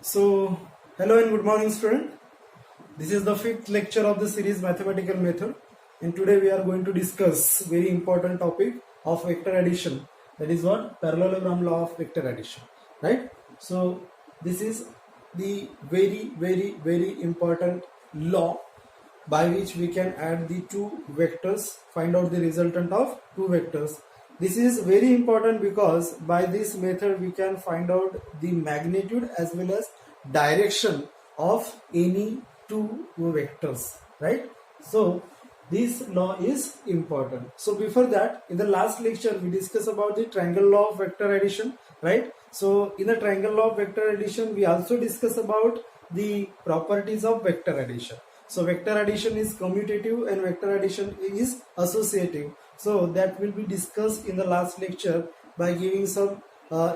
So, hello and good morning, student. This is the fifth lecture of the series Mathematical Method, and today we are going to discuss very important topic of vector addition. That is what parallelogram law of vector addition, right? So, this is the very important law by which we can add the two vectors, find out the resultant of two vectors. This is very important because by this method we can find out the magnitude as well as direction of any two vectors, right? So this law is important. So before that, in the last lecture we discussed about the triangle law of vector addition, right? So in the triangle law of vector addition we also discussed about the properties of vector addition. So vector addition is commutative and vector addition is associative. So that will be discussed in the last lecture by giving some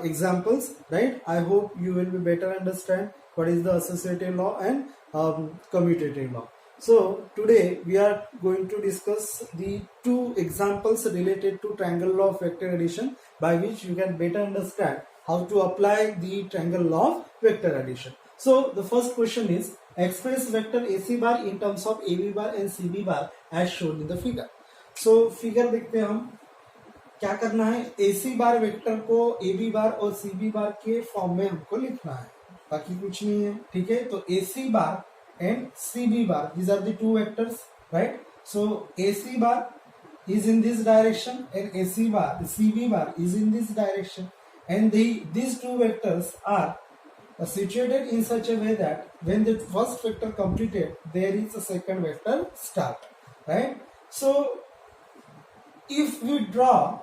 examples, right? I hope you will be better understand what is the associative law and commutative law. So today we are going to discuss the two examples related to triangle law of vector addition by which you can better understand how to apply the triangle law of vector addition. So the first question is, express vector AC bar in terms of AB bar and CB bar as shown in the figure. So figure देखते हैं हम, क्या करना है, AC बार vector को AB बार और CB बार के form में हमको लिखना है, बाकी कुछ नहीं है, ठीक है. तो AC bar and CB bar, these are the two vectors, right? So AC bar is in this direction and CB bar is in this direction, and these two vectors are situated in such a way that when the first vector completed, there is a second vector start, right? So if we draw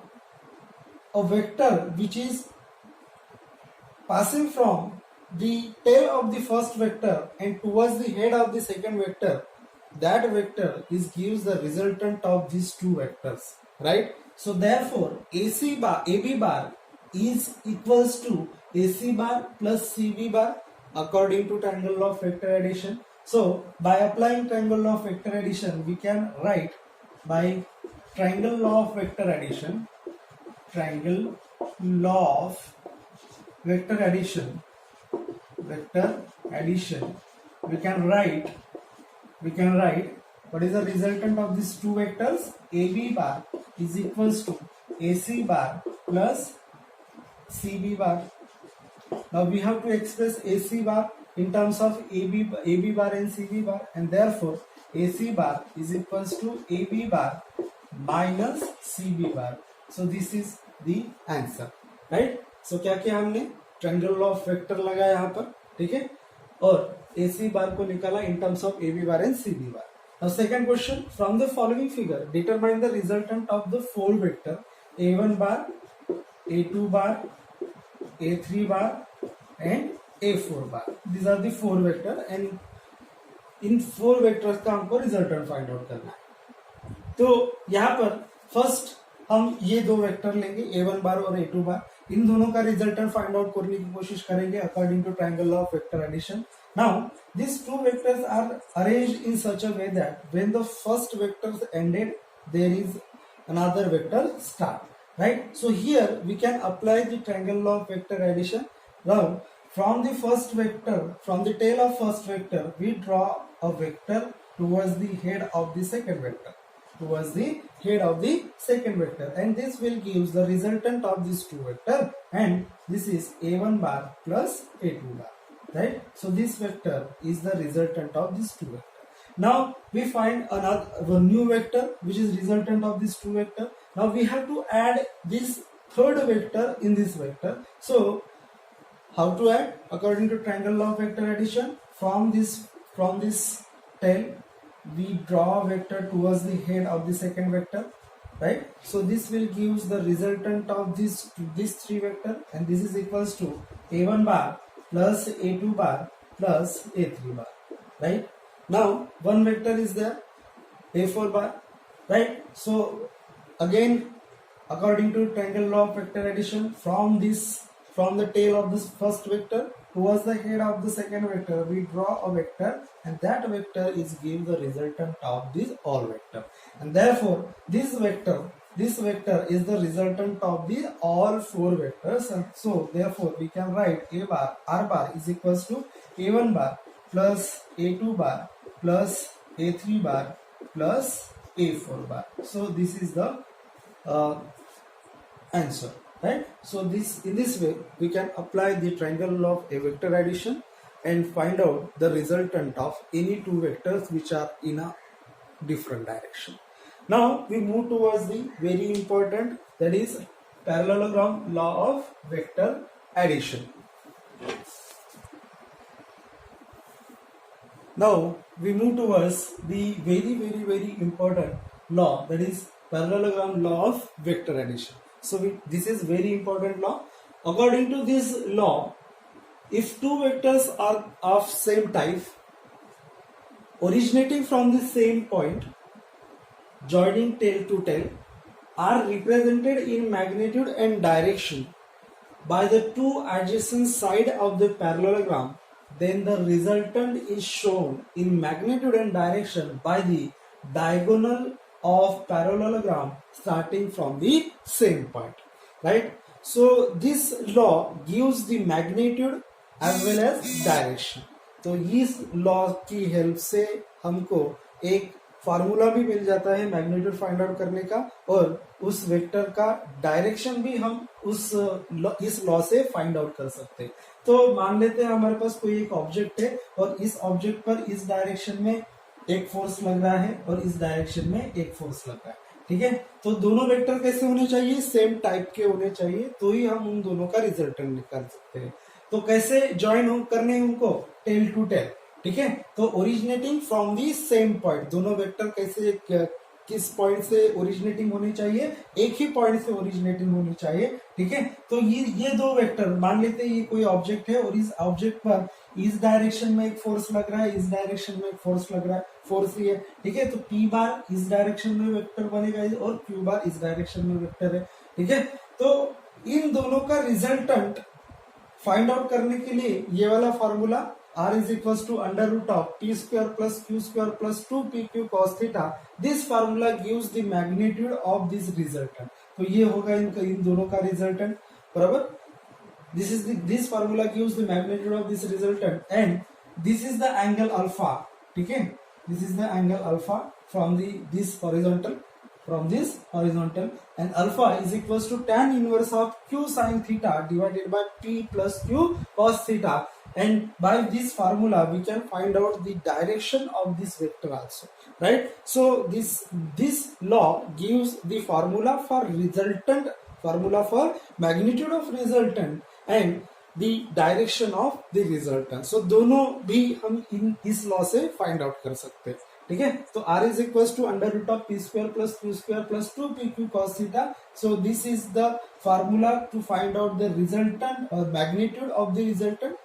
a vector which is passing from the tail of the first vector and towards the head of the second vector, that vector gives the resultant of these two vectors, right? So therefore AB bar is equals to AC bar plus CB bar according to triangle law of vector addition. So by applying triangle law of vector addition, we can write by triangle law of vector addition, we can write what is the resultant of these two vectors. AB bar is equals to AC bar plus CB bar. Now we have to express AC bar in terms of AB bar and CB bar, and therefore AC bar is equals to AB bar minus CB bar. So this is the answer, right? So क्या किया हमने, triangle law of vector लगाया यहाँ पर, ठीक है, और AC बार को निकाला in terms of AB bar and CB bar. Now second question, from the following figure determine the resultant of the four vector A1 bar, A2 bar, A3 bar and A4 bar. These are the four vector, and in four vectors का हमको resultant find out करना है. तो यहाँ पर first हम ये दो वेक्टर लेंगे A1 बार और A2 बार, इन दोनों का रिजल्टेंट फाइंड आउट करने की कोशिश करेंगे according to triangle law of vector addition. Now these two vectors are arranged in such a way that when the first vector ended, there is another vector start, right? So here we can apply the triangle law of vector addition. Now from the first vector, from the tail of first vector, we draw a vector towards the head of the second vector, and this will give the resultant of these two vector, and this is A1 bar plus A2 bar, right? So this vector is the resultant of these two vector. Now we find another new vector which is resultant of this two vector. Now we have to add this third vector in this vector. So how to add? According to triangle law of vector addition, from this tail we draw a vector towards the head of the second vector, right? So this will give the resultant of this three vector, and this is equals to A1 bar plus A2 bar plus A3 bar, right? Now one vector is there, A4 bar, right? So again, according to triangle law of vector addition, from the tail of this first vector towards the head of the second vector, we draw a vector, and that vector is give the resultant of this all vector, and therefore this vector this vector is the resultant of the all four vectors, and so therefore we can write a bar r bar is equals to a1 bar plus a2 bar plus a3 bar plus a4 bar. So this is the answer, right? So this, in this way we can apply the triangle law of a vector addition and find out the resultant of any two vectors which are in a different direction. Now we move towards the very important, that is parallelogram law of vector addition. Now we move towards the very important law, that is parallelogram law of vector addition. So this is very important law. According to this law, if two vectors are of same type, originating from the same point, joining tail to tail, are represented in magnitude and direction by the two adjacent sides of the parallelogram, then the resultant is shown in magnitude and direction by the diagonal of parallelogram starting from the same point, right? So this law gives the magnitude as well as direction. तो इस law की help से हमको एक formula भी मिल जाता है magnitude find out करने का, और उस वेक्टर का डायरेक्शन भी हम इस लॉ से फाइंड आउट कर सकते हैं. तो मान लेते हैं हमारे पास कोई एक ऑब्जेक्ट है और इस ऑब्जेक्ट पर इस डायरेक्शन में एक फोर्स लग रहा है और इस डायरेक्शन में एक फोर्स लग रहा है, ठीक है. तो दोनों वेक्टर कैसे होने चाहिए? सेम टाइप के होने चाहिए, तो ही हम उन दोनों का रिजल्टेंट निकाल सकते हैं. तो कैसे ज्वाइन करने हैं उनको? टेल टू टेल, ठीक है. तो originating from the same point, दोनों वेक्टर कैसे किस पॉइंट से ओरिजिनेटिंग होनी चाहिए? एक ही पॉइंट से ओरिजिनेटिंग होनी चाहिए, ठीक है. तो ये दो वेक्टर मान लेते हैं ये कोई ऑब्जेक्ट है और इस ऑब्जेक्ट पर इस डायरेक्शन में एक फोर्स लग रहा है, इस डायरेक्शन में एक फोर्स लग रहा है, फोर्स ये, ठीक है. तो P बार इस डायरेक्शन में वेक्टर बनेगा और Q बार इस डायरेक्शन में वेक्टर है, ठीक है. तो इन दोनों का रिजल्टेंट फाइंड आउट करने के लिए ये वाला formula R is equals to under root of P square plus Q square plus 2PQ cos theta. This formula gives the magnitude of this resultant. तो ये होगा इन दोनों का रिजल्टेंट, बराबर. This formula gives the magnitude of this resultant and this is the angle alpha, ठीक है. This is the angle alpha from this horizontal, and alpha is equals to tan inverse of Q sin theta divided by P plus Q cos theta. And by this formula we can find out the direction of this vector also, right? So this law gives the formula for resultant, formula for magnitude of resultant and the direction of the resultant. So दोनों भी हम इस law से find out कर सकते हैं, ठीक है. तो R is equals to under root of P square plus Q square plus 2PQ cos theta. So this is the formula to find out the resultant or magnitude of the resultant,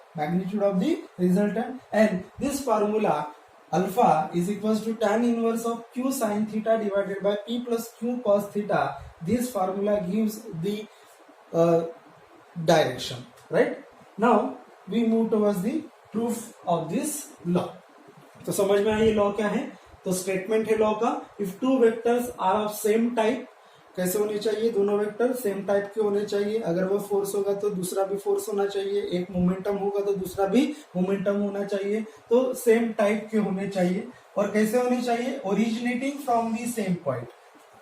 and this formula alpha is equals to tan inverse of Q sin theta divided by P plus Q cos theta. This formula gives the direction, right? Now we move towards the proof of this law. तो समझ में आया ये law क्या है? तो statement है law का, if two vectors are of same type, कैसे होने चाहिए? दोनों वेक्टर सेम टाइप के होने चाहिए. अगर वो फोर्स होगा तो दूसरा भी फोर्स होना चाहिए, एक मोमेंटम होगा तो दूसरा भी मोमेंटम होना चाहिए. तो सेम टाइप के होने चाहिए. और कैसे होने चाहिए? Originating from the same point.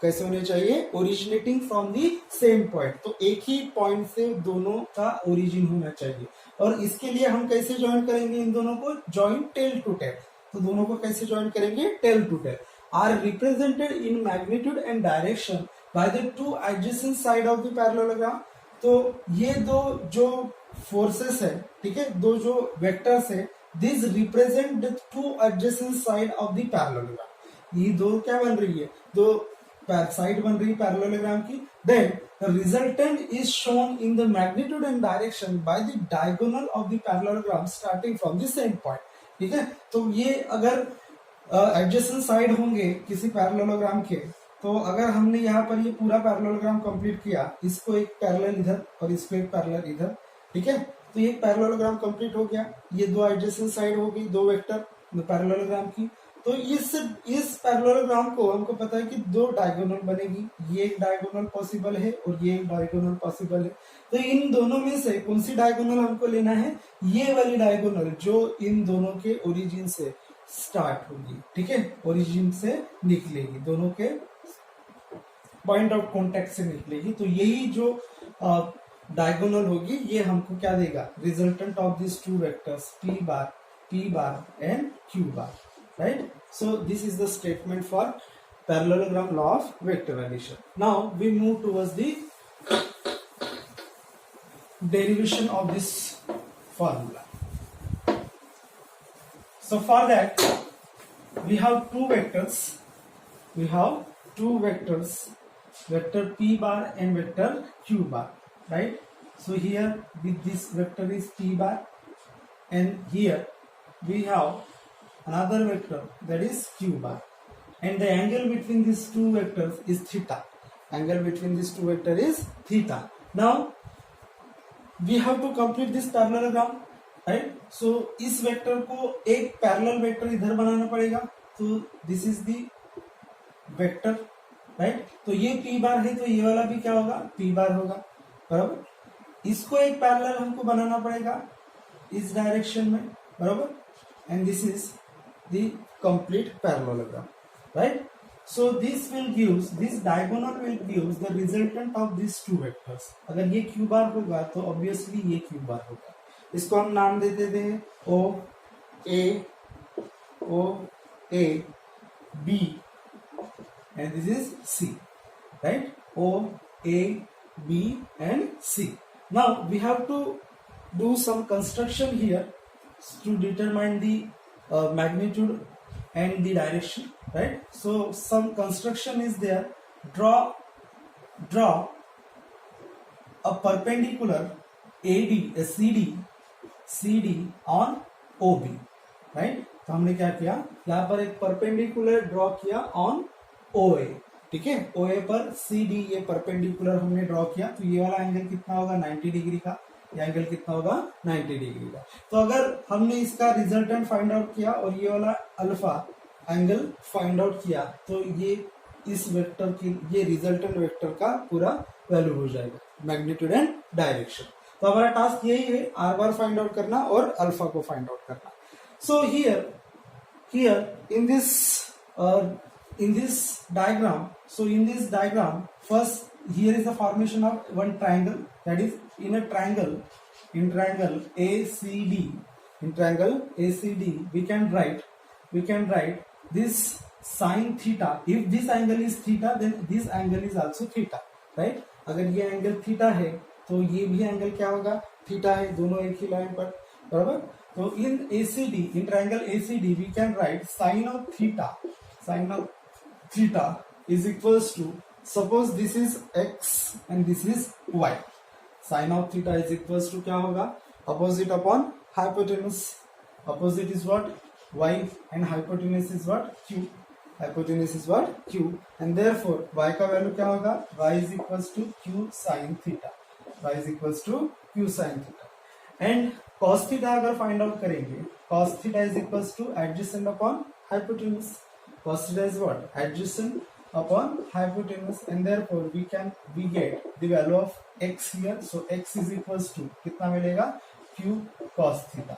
कैसे होने चाहिए? Originating from the same point. तो एक ही पॉइंट से दोनों का ओरिजिन होना चाहिए. और इसके लिए हम कैसे ज्वाइन करेंगे इन दोनों को? Join tail to tail. तो दोनों को कैसे ज्वाइन करेंगे? Tail to tail. Are represented in magnitude and direction by the two adjacent side of the parallelogram. तो ये दो जो फोर्सेस है, ठीक है, दो जो वेक्टर्स है, this represent the two adjacent side of the parallelogram. ये दो क्या बन रही है? दो साइड बन रही है पैरेललोग्राम की. Then the resultant is shown in the magnitude and direction by the diagonal of the parallelogram starting from the same point. ठीक है. तो ये अगर adjacent side होंगे किसी पैरेललोग्राम के, तो अगर हमने यहाँ पर ये पूरा पैरेललोग्राम कंप्लीट किया, इसको एक पैरेलल इधर और इसको एक पैरेलल इधर, ठीक है, तो ये पैरेललोग्राम कंप्लीट हो गया. ये दो एडजेसेंट साइड हो गई, दो वेक्टर पैरेललोग्राम की. तो इस पैरेललोग्राम को हमको पता है कि दो डायगोनल बनेगी, ये एक डायगोनल पॉसिबल है और ये एक डायगोनल पॉसिबल है। तो इन दोनों में से कौन सी डायगोनल हमको लेना है? ये वाली डायगोनल जो इन दोनों के ओरिजिन से स्टार्ट होगी, ठीक है, ओरिजिन से निकलेगी, दोनों के पॉइंट ऑफ कॉन्टेक्ट से निकलेगी। तो यही जो डायगोनल होगी ये हमको क्या देगा? Resultant of this two vectors p bar and q bar, right? So this is the statement for parallelogram law of vector addition. Now we move towards the derivation of this formula. So for that we have two vectors, vector p bar and vector q bar, right? So here with this vector is p bar and here we have another vector that is q bar, and the angle between these two vectors is theta. Angle between these two vectors is theta. Now we have to complete this parallelogram, right? So इस vector को एक parallel vector इधर बनाना पड़ेगा, तो this is the vector, right? तो ये p बार है, तो ये वाला भी क्या होगा? p बार होगा, बराबर। इसको एक पैरेलल हमको बनाना पड़ेगा इस डायरेक्शन में, बराबर, and this is the complete parallelogram, right? So this diagonal will gives the resultant of these two vectors. अगर ये q बार होगा तो obviously ये q बार होगा। इसको हम नाम दे देते हैं o a b and this is c, right? o a b and c. Now we have to do some construction here to determine the magnitude and the direction, right? So some construction is there. Draw a perpendicular CD on OB, right? तो हमने क्या किया, यहाँ पर एक perpendicular draw किया on OA, ठीक है, OA पर CD ये परपेंडिकुलर हमने ड्रॉ किया, तो ये वाला एंगल कितना होगा? 90 डिग्री का। ये एंगल कितना होगा? 90 डिग्री का। तो अगर हमने इसका रिजल्टेंट फाइंड आउट किया और ये वाला अल्फा एंगल फाइंड आउट किया, तो ये इस वेक्टर की, ये रिजल्टेंट वेक्टर का पूरा वैल्यू हो जाएगा, मैग्नीट्यूड एंड डायरेक्शन। तो हमारा टास्क यही है, आर बार फाइंड आउट करना और अल्फा को फाइंड आउट करना। So here in this diagram, first here is the formation of one triangle, that is in triangle ACD we can write this sin theta. If this angle is theta, then this angle is also theta, right? अगर ये angle theta है तो ये भी angle क्या होगा? Theta है, दोनों एक ही लाइन पर, बराबर। तो in triangle ACD we can write sin of theta is equals to, suppose this is x and this is y, sin of theta is equals to क्या होगा? Opposite upon hypotenuse. Opposite is what? Y and hypotenuse is what? Q. Hypotenuse is what? Q. And therefore y का value क्या होगा? Y is equals to Q sin theta. Y is equals to Q sin theta. And cos theta अगर find out करेंगे, cos theta is equals to adjacent upon hypotenuse. Cos theta is what? Adjacent upon hypotenuse, and therefore we get the value of x here. So x is equals to कितना मिलेगा? Q cos theta.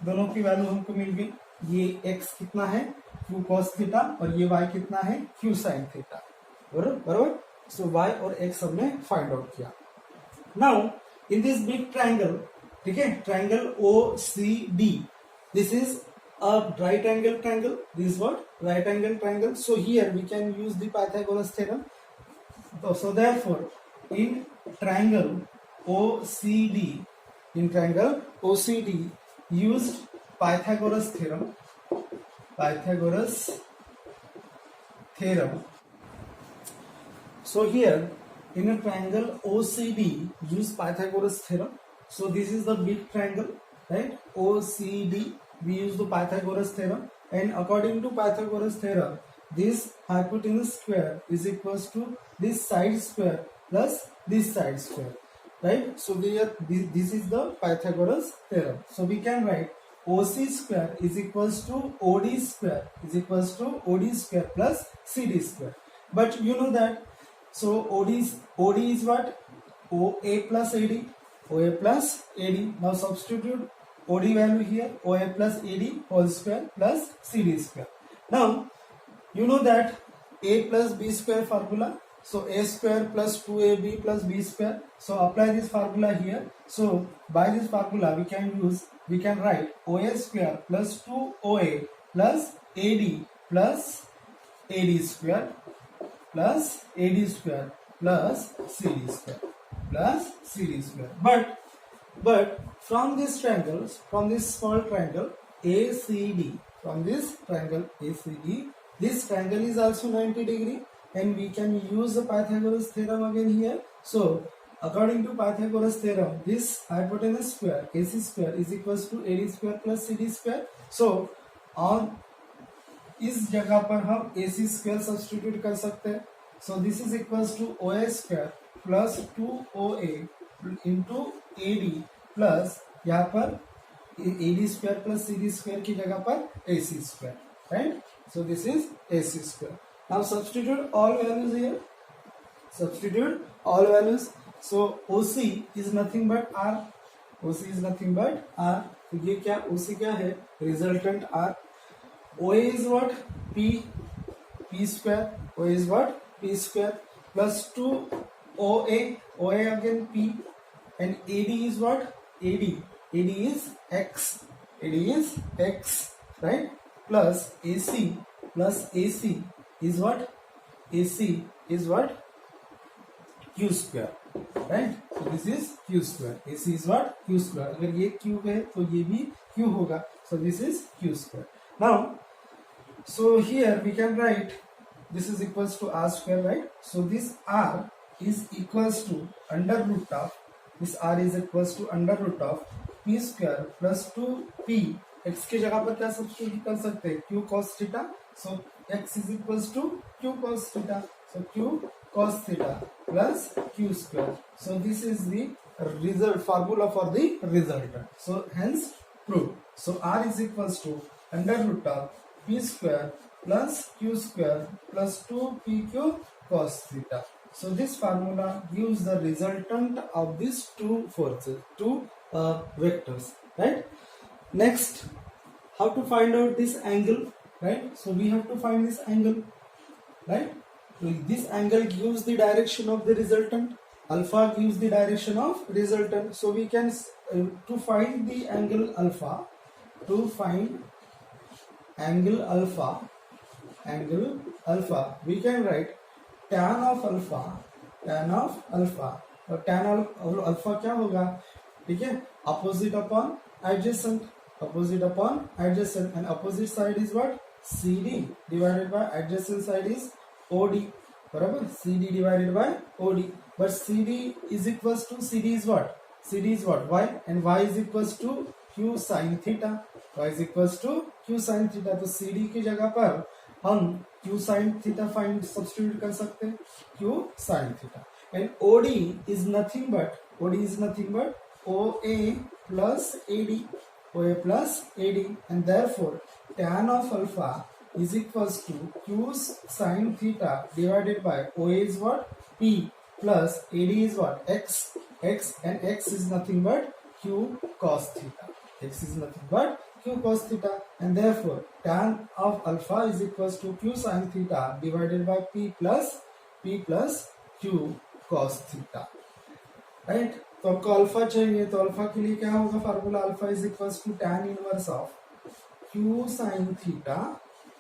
दोनों की value हमको मिल गई। ये x कितना है? Q cos theta, और ये y कितना है? Q sin theta, बरोबर। So y और x हमने फाइंड आउट किया। Now in this big triangle, ठीक है, triangle OCD, this is a right angle triangle. This is what? Right angle triangle. So here we can use the Pythagoras theorem. So therefore in triangle OCD used Pythagoras theorem. So here in a triangle OCD use Pythagoras theorem. So this is the big triangle, right? OCD, we use the Pythagoras theorem, and according to Pythagoras theorem, this hypotenuse square is equals to this side square plus this side square, right? So this is the Pythagoras theorem. So we can write OC square is equals to OD square is equals to OD square plus CD square. But you know that, so OD is what? OA plus AD. OA plus AD. Now substitute OD value here, OA plus AD whole square plus CD square. Now you know that A plus B square formula. So A square plus 2AB plus B square. So apply this formula here. So by this formula we can write OA square plus 2OA plus AD plus AD square plus AD square plus CD square plus CD square. But from this triangle, from this small triangle ACD, from this triangle ACD, this triangle is also 90 degree, and we can use the Pythagoras theorem again here. So according to Pythagoras theorem, this hypotenuse square AC square is equals to AD square plus CD square. So on इस जगह पर हम AC square substitute कर सकते हैं. So this is equals to OA square plus 2OA into AD plus यहाँ पर AD square plus CD square की जगह पर AC square, right? So this is AC square. Now substitute all values here. Substitute all values. So OC is nothing but R. OC is nothing but R. तो ये क्या OC क्या है? Resultant R. OA is what? P. P square. OA is what? P square plus 2 OA. OA again P. And AD is what? AD. AD is X. AD is X. Right? Plus AC is what? AC is what? Q square. Right? So this is Q square. AC is what? Q square. अगर ये Q है तो ये भी Q होगा. So this is Q square. Now, so here we can write this is equals to R square, right? So this R is equals to under root of, this R is equals to under root of P square plus 2P. X की जगह पर क्या substitute कर सकते हैं? Q cos theta. So X is equals to Q cos theta. So Q cos theta plus Q square. So this is the result formula for the resultant. So hence proved. So R is equals to under root of P square plus Q square plus 2PQ cos theta. So this formula gives the resultant of these two forces, two vectors, right? Next, how to find out this angle, right? So we have to find this angle, right? So this angle gives the direction of the resultant. Alpha gives the direction of resultant. So we can to find the angle alpha, to find angle alpha, we can write tan of alpha. और tan of alpha क्या होगा? ठीक है, opposite upon adjacent, and opposite side is what? CD divided by adjacent side is OD. बराबर, CD divided by OD. But CD is equals to, CD is what? Y, and Y is equals to Q sin theta. Y is equals to Q sin theta. तो CD की जगह पर हम Q sin theta find substitute कर सकते हैं, Q sin theta. And OD is nothing but OA plus AD, and therefore tan of alpha is equals to Q sin theta divided by OA is what? P plus AD is what? X, and X is nothing but Q cos theta. And therefore tan of alpha is equals to Q sin theta divided by P plus Q cos theta, right? तो हमको alpha चाहिए, तो alpha के लिए क्या होगा formula? Alpha is equals to tan inverse of Q sin theta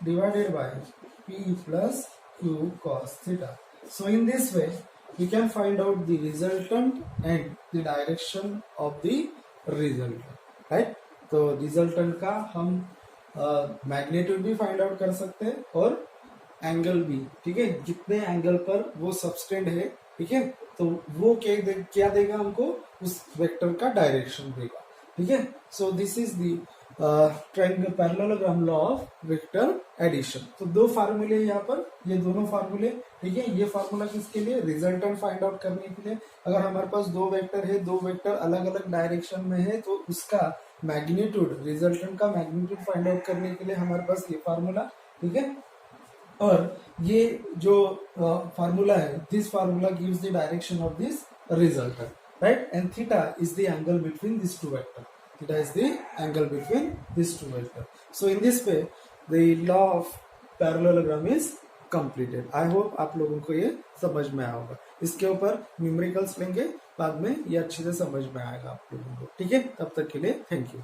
divided by P plus Q cos theta. So in this way we can find out the resultant and the direction of the resultant, right? तो resultant का हम magnitude भी find out कर सकते हैं और angle भी, ठीक है, जितने एंगल पर वो सबस्टेंड है, ठीक है, तो वो क्या देगा हमको? उस वेक्टर का डायरेक्शन देगा, ठीक है. So this is the triangle parallelogram law of vector addition. तो दो फार्मूले यहाँ पर, ये दोनों फार्मूले, ठीक है। ये फार्मूला किसके लिए? रिजल्टेंट फाइंड आउट करने के लिए। अगर हमारे पास दो वेक्टर है, दो वेक्टर अलग अलग डायरेक्शन में है, तो उसका मैग्नीट्यूड, रिजल्टेंट का मैग्नीट्यूड फाइंड आउट करने के लिए हमारे पास ये फार्मूला, ठीक है। और ये जो फार्मूला है, this formula gives the direction of this resultant, right? And theta is the angle between these two vectors. Theta is the angle between these two vectors. So in this way, the law of parallelogram is completed. I hope आप लोगों को ये समझ में आया होगा। इसके ऊपर न्यूमेरिकल्स लेंगे बाद में, ये अच्छे से समझ में आएगा आप लोगों को, ठीक है। तब तक के लिए थैंक यू।